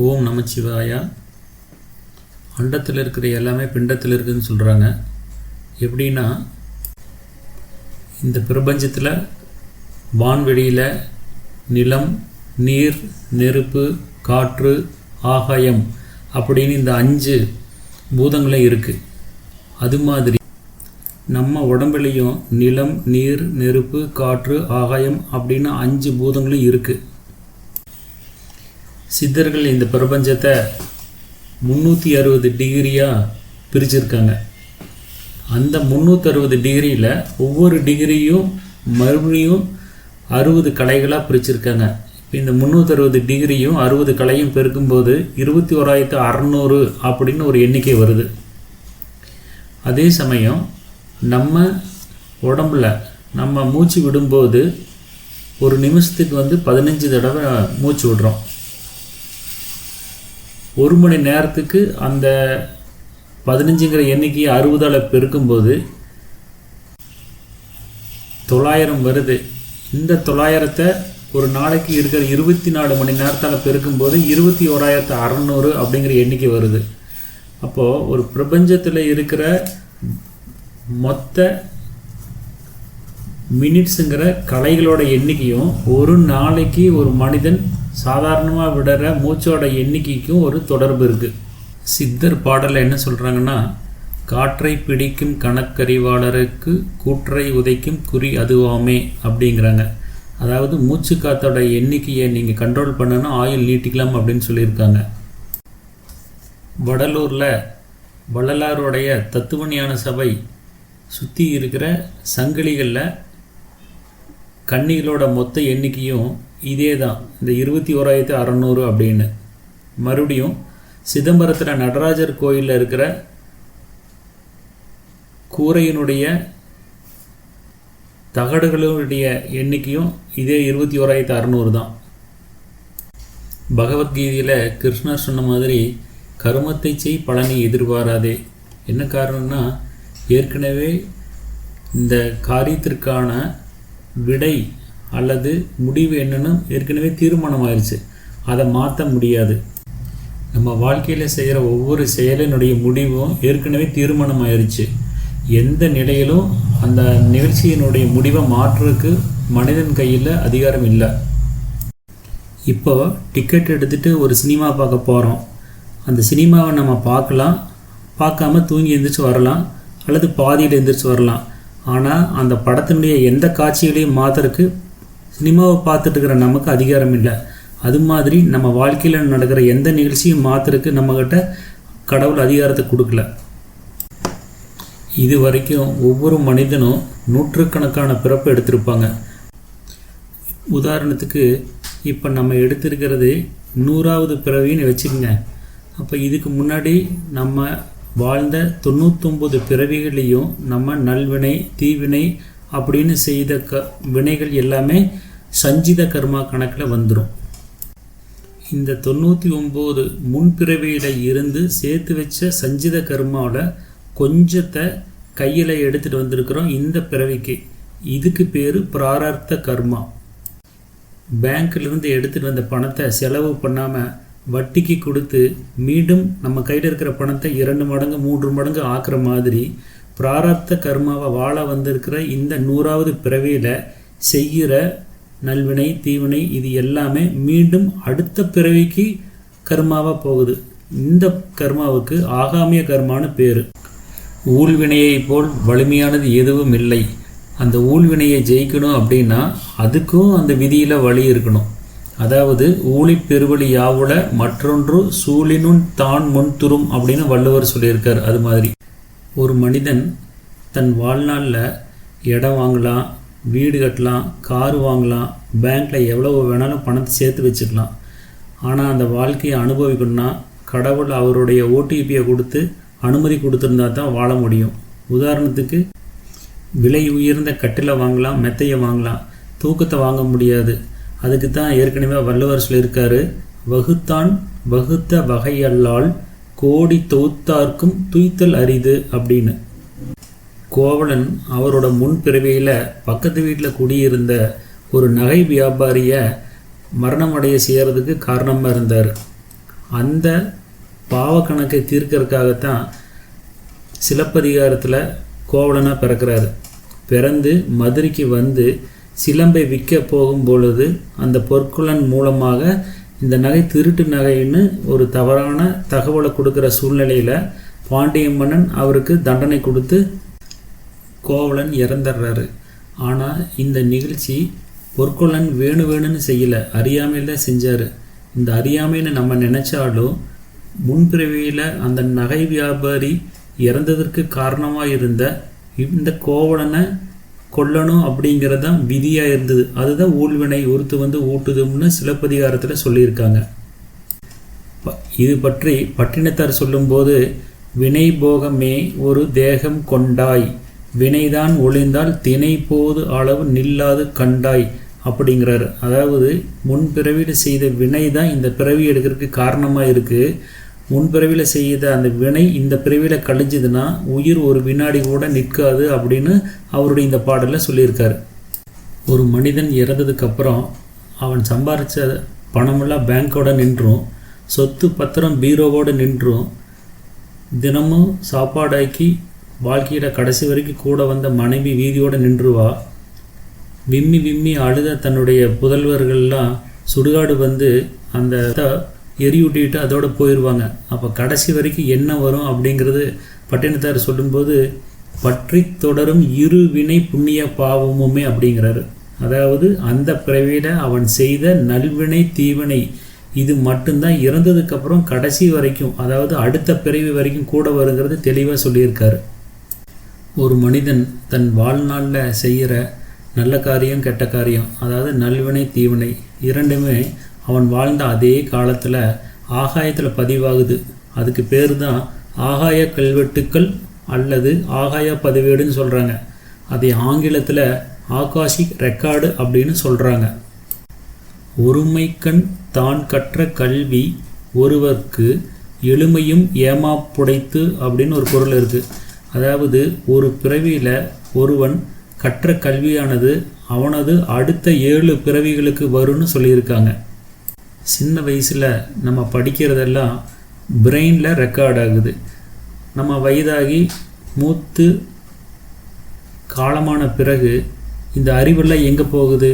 ஓம் நமச்சிவாயா. அண்டத்தில் இருக்கிற எல்லாமே பிண்டத்தில் இருக்குதுன்னு சொல்கிறாங்க. எப்படின்னா, இந்த பிரபஞ்சத்தில் வான்வெளியில் நிலம், நீர், நெருப்பு, காற்று, ஆகாயம் அப்படின்னு இந்த 5 பூதங்களும் இருக்குது. அது மாதிரி நம்ம உடம்புலையும் நிலம், நீர், நெருப்பு, காற்று, ஆகாயம் அப்படின்னு 5 பூதங்களும் இருக்குது. சித்தர்கள் இந்த பிரபஞ்சத்தை 360 டிகிரியாக பிரிச்சிருக்காங்க. அந்த 360 டிகிரியில் ஒவ்வொரு டிகிரியும் மறுபடியும் 60 கலைகளாக பிரிச்சிருக்காங்க. இப்போ இந்த 360 டிகிரியும் 60 கலையும் பெருக்கும்போது 21,600 அப்படின்னு ஒரு எண்ணிக்கை வருது. அதே சமயம் நம்ம உடம்புல நம்ம மூச்சு விடும்போது ஒரு நிமிஷத்துக்கு 15 தடவை மூச்சு விடுறோம். 1 மணி நேரத்துக்கு அந்த 15ங்கிற எண்ணிக்கையை 60ஆல் பெருக்கும்போது 900 வருது. இந்த 900த்தை ஒரு நாளைக்கு இருக்கிற 24 மணி நேரத்தால் பெருக்கும்போது 21,600 அப்படிங்கிற எண்ணிக்கை வருது. அப்போது ஒரு பிரபஞ்சத்தில் இருக்கிற மொத்த மினிட்ஸுங்கிற கலைகளோட எண்ணிக்கையும் ஒரு நாளைக்கு ஒரு மனிதன் சாதாரணமாக விடுற மூச்சோட எண்ணிக்கைக்கும் ஒரு தொடர்பு இருக்குது. சித்தர் பாடலில் என்ன சொல்கிறாங்கன்னா, காற்றை பிடிக்கும் கணக்கறிவாளருக்கு கூற்றை உதைக்கும் குறி அதுவாமே அப்படிங்கிறாங்க. அதாவது மூச்சு காற்றோட எண்ணிக்கையை நீங்கள் கண்ட்ரோல் பண்ணனா ஆயுள் நீட்டிக்கலாம் அப்படின்னு சொல்லியிருக்காங்க. வடலூரில் வள்ளலாருடைய தத்துவஞான சபை சுற்றி இருக்கிற சங்கிலிகளில் கன்னிகளோட மொத்த எண்ணிக்கையும் இதே தான், இந்த 21,600 அப்படின்னு. மறுபடியும் சிதம்பரத்தில் நடராஜர் கோயிலில் இருக்கிற கூரையினுடைய தகடுகளுடைய எண்ணிக்கையும் இதே 21,600 தான். பகவத்கீதையில் கிருஷ்ணர் சொன்ன மாதிரி கருமத்தை செய் பலனை எதிர்பாராதே. என்ன காரணம்னா, ஏற்கனவே இந்த காரியத்திற்கான விடை அல்லது முடிவு என்னன்னு ஏற்கனவே தீர்மானம் ஆயிடுச்சு. அதை மாற்ற முடியாது. நம்ம வாழ்க்கையில் செய்கிற ஒவ்வொரு செயலினுடைய முடிவும் ஏற்கனவே தீர்மானம் ஆயிடுச்சு. எந்த நிலையிலும் அந்த நிகழ்ச்சியினுடைய முடிவை மாற்றுறதுக்கு மனிதன் கையில் அதிகாரம் இல்லை. இப்போ டிக்கெட் எடுத்துகிட்டு ஒரு சினிமா பார்க்க போகிறோம். அந்த சினிமாவை நம்ம பார்க்கலாம், பார்க்காம தூங்கி எழுந்திரிச்சு வரலாம், அல்லது பாதியில் எழுந்திரிச்சு வரலாம். ஆனால் அந்த படத்தினுடைய எந்த காட்சிகளையும் மாற்றுறதுக்கு சினிமாவை பார்த்துட்டு இருக்கிற நமக்கு அதிகாரம் இல்லை. அது மாதிரி நம்ம வாழ்க்கையில் நடக்கிற எந்த நிகழ்ச்சியும் மாற்றுறதுக்கு நம்மக்கிட்ட கடவுள் அதிகாரத்தை கொடுக்கல. இது வரைக்கும் ஒவ்வொரு மனிதனும் நூற்றுக்கணக்கான பிறப்பு எடுத்திருப்பாங்க. உதாரணத்துக்கு இப்போ நம்ம எடுத்திருக்கிறது 100வது பிறவின்னு வச்சுக்கோங்க. அப்போ இதுக்கு முன்னாடி நம்ம வாழ்ந்த 99 பிறவிகளையும் நம்ம நல்வினை, தீவினை அப்படின்னு செய்த வினைகள் எல்லாமே சஞ்சித கர்மா கணக்கில் வந்துடும். இந்த 99 முன்பிறவியில் இருந்து சேர்த்து வச்ச சஞ்சித கர்மாவோட கொஞ்சத்தை கையில் எடுத்துகிட்டு வந்திருக்கிறோம் இந்த பிறவிக்கு. இதுக்கு பேர் பிராரப்த கர்மா. பேங்க்லேருந்து எடுத்துகிட்டு வந்த பணத்தை செலவு பண்ணாமல் வட்டிக்கு கொடுத்து மீண்டும் நம்ம கையில் இருக்கிற பணத்தை 2 மடங்கு 3 மடங்கு ஆக்குற மாதிரி பிராரப்த கர்மாவை வாழ வந்திருக்கிற இந்த 100வது பிறவியில் செய்கிற நல்வினை, தீவினை இது எல்லாமே மீண்டும் அடுத்த பிறவிக்கு கர்மாவாக போகுது. இந்த கர்மாவுக்கு ஆகாமிய கர்மான்னு பேர். ஊழ்வினையை போல் வலிமையானது எதுவும் இல்லை. அந்த ஊழ்வினையை ஜெயிக்கணும் அப்படின்னா அதுக்கும் அந்த விதியில் வழி இருக்கணும். அதாவது ஊழி பெருவழி யாவுல மற்றொன்று சூழினும் தான் முன்துரும் அப்படின்னு வள்ளுவர் சொல்லியிருக்கார். அது மாதிரி ஒரு மனிதன் தன் வாழ்நாளில் இடம் வாங்கலாம், வீடு கட்டலாம், கார் வாங்கலாம், பேங்க்கில் எவ்வளோ வேணாலும் பணத்தை சேர்த்து வச்சுக்கலாம். ஆனால் அந்த வாழ்க்கையை அனுபவிக்கணும்னா கடவுள் அவருடைய ஓடிபியை கொடுத்து அனுமதி கொடுத்துருந்தா தான் வாழ முடியும். உதாரணத்துக்கு விலை உயர்ந்த கட்டிலை வாங்கலாம், மெத்தையை வாங்கலாம், தூக்கத்தை வாங்க முடியாது. அதுக்கு தான் ஏற்கனவே வள்ளுவர் சொல்லியிருக்காரு, வகுத்தான் வகுத்த வகையல்லால் கோடி தொகுத்தார்க்கும் துய்த்தல் அரிது அப்படின்னு. கோவலன் அவரோட முன்பிறவியில் பக்கத்து வீட்டில் குடியிருந்த ஒரு நகை வியாபாரியை மரணம் அடைய செய்கிறதுக்கு காரணமாக இருந்தார். அந்த பாவ கணக்கை தீர்க்கறதுக்காகத்தான் சிலப்பதிகாரத்தில் கோவலனாக பிறக்கிறாரு. பிறந்து மதுரைக்கு வந்து சிலம்பை விற்க போகும் பொழுது அந்த பொற்குலன் மூலமாக இந்த நகை திருட்டு நகைன்னு ஒரு தவறான தகவலை கொடுக்குற சூழ்நிலையில் பாண்டிய மன்னன் அவருக்கு தண்டனை கொடுத்து கோவலன் இறந்துடுறாரு. ஆனால் இந்த நிகழ்ச்சி பொற்குலன் வேணும்னு செய்யலை, அறியாமையில் தான் செஞ்சார். இந்த அறியாமைன்னு நம்ம நினச்சாலும் முன்பிறவியில் அந்த நகை வியாபாரி இறந்ததற்கு காரணமாக இருந்த இந்த கோவலனை கொல்லணும் அப்படிங்கிறது தான் விதியாக இருந்தது. அதுதான் ஊழ்வினை ஒருத்து வந்து ஊட்டுதும்னு சிலப்பதிகாரத்தில் சொல்லியிருக்காங்க. இது பற்றி பட்டினத்தார் சொல்லும்போது, வினை போகமே ஒரு தேகம் கொண்டாய், வினைதான் ஒளிந்தால் தினை போது அளவு நில்லாது கண்டாய் அப்படிங்கிறார். அதாவது முன்பிறவியில் செய்த வினை தான் இந்த பிறவி எடுக்கிறதுக்கு காரணமாக இருக்குது. முன்பிறவியில் செய்த அந்த வினை இந்த பிறவியில் கழிஞ்சதுன்னா உயிர் ஒரு வினாடி கூட நிற்காது அப்படின்னு அவருடைய இந்த பாடலில் சொல்லியிருக்காரு. ஒரு மனிதன் இறந்ததுக்கப்புறம் அவன் சம்பாரித்த பணமெல்லாம் பேங்க்கோடு நின்றும், சொத்து பத்திரம் பீரோவோடு நின்றும், தினமும் சாப்பாடாக்கி வாழ்க்கையில் கடைசி வரைக்கும் கூட வந்த மனைவி வீதியோடு நின்றுவா. விம்மி விம்மி அழுத தன்னுடைய புதல்வர்கள்லாம் சுடுகாடு வந்து அந்த எரியூட்டிட்டு அதோடு போயிடுவாங்க. அப்போ கடைசி வரைக்கும் என்ன வரும் அப்படிங்கிறது பட்டினத்தார் சொல்லும்போது, பற்றி தொடரும் இரு வினை புண்ணிய பாவமுமே அப்படிங்கிறாரு. அதாவது அந்த பிறவியில் அவன் செய்த நல்வினை தீவினை இது மட்டும்தான் இறந்ததுக்கப்புறம் கடைசி வரைக்கும், அதாவது அடுத்த பிறவி வரைக்கும் கூட வருங்கிறது தெளிவாக சொல்லியிருக்காரு. ஒரு மனிதன் தன் வாழ்நாளில் செய்கிற நல்ல காரியம் கெட்ட காரியம், அதாவது நல்வினை தீவினை இரண்டுமே அவன் வாழ்ந்த அதே காலத்தில் ஆகாயத்தில் பதிவாகுது. அதுக்கு பேர் தான் ஆகாய கல்வெட்டுக்கள் அல்லது ஆகாய பதிவேடுன்னு சொல்கிறாங்க. அதை ஆங்கிலத்தில் ஆகாஷிக் ரெக்கார்டு அப்படின்னு சொல்கிறாங்க. ஒருமைக்கண் தான் கற்ற கல்வி ஒருவர்க்கு எளிமையும் ஏமாப்புடைத்து அப்படின்னு ஒரு பொருள் இருக்குது. அதாவது ஒரு பிறவியில் ஒருவன் கற்ற கல்வியானது அவனது அடுத்த 7 பிறவிகளுக்கு வரும்னு சொல்லியிருக்காங்க. சின்ன வயசில் நம்ம படிக்கிறதெல்லாம் பிரெயினில் ரெக்கார்ட் ஆகுது. நம்ம வயதாகி மூத்து காலமான பிறகு இந்த அறிவெல்லாம் எங்கே போகுது?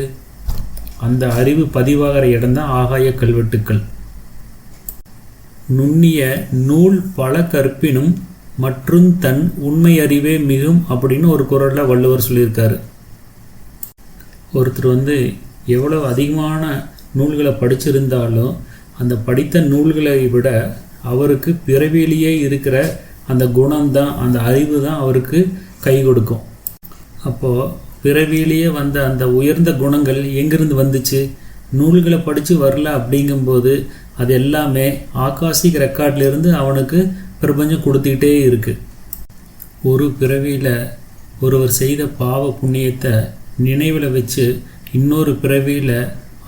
அந்த அறிவு பதிவாகிற இடம்தான் ஆகாய கல்வெட்டுக்கள். நுண்ணிய நூல் பல கற்பினும் மற்றும் தன் உண்மை அறிவே மிகும் அப்படின்னு ஒரு குறளில் வள்ளுவர் சொல்லியிருக்காரு. ஒருத்தர் வந்து எவ்வளோ அதிகமான நூல்களை படிச்சிருந்தாலும் அந்த படித்த நூல்களை விட அவருக்கு பிறவிலேயே இருக்கிற அந்த குணம்தான், அந்த அறிவு தான் அவருக்கு கை கொடுக்கும். அப்போது பிறவிலேயே வந்த அந்த உயர்ந்த குணங்கள் எங்கிருந்து வந்துச்சு? நூல்களை படித்து வரல. அப்படிங்கும்போது அது எல்லாமே ஆகாஷிக் ரெக்கார்ட்லேருந்து அவனுக்கு பிரபஞ்சம் கொடுத்துக்கிட்டே இருக்குது. ஒரு பிறவியில் ஒருவர் செய்த பாவ புண்ணியத்தை நினைவில் வச்சு இன்னொரு பிறவியில்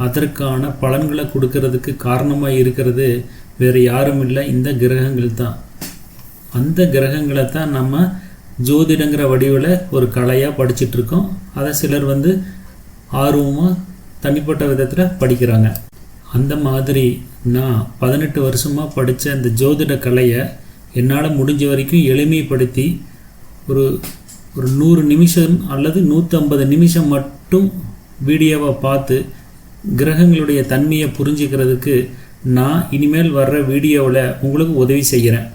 அதற்கான பலன்களை கொடுக்கறதுக்கு காரணமாக இருக்கிறது வேறு யாரும் இல்லை, இந்த கிரகங்கள் தான். அந்த கிரகங்களை தான் நம்ம ஜோதிடங்கிற வடிவில் ஒரு கலையாக படிச்சிட்ருக்கோம். அதை சிலர் வந்து ஆர்வமாக தனிப்பட்ட விதத்தில் படிக்கிறாங்க. அந்த மாதிரி நான் 18 வருஷமாக படித்த அந்த ஜோதிட கலையை என்னால் முடிஞ்ச வரைக்கும் எளிமைப்படுத்தி ஒரு 100 நிமிஷம் அல்லது 150 நிமிஷம் மட்டும் வீடியோவை பார்த்து கிரகங்களுடைய தன்மையை புரிஞ்சுக்கிறதுக்கு நான் இனிமேல் வர்ற வீடியோவில் உங்களுக்கு உதவி செய்கிறேன்.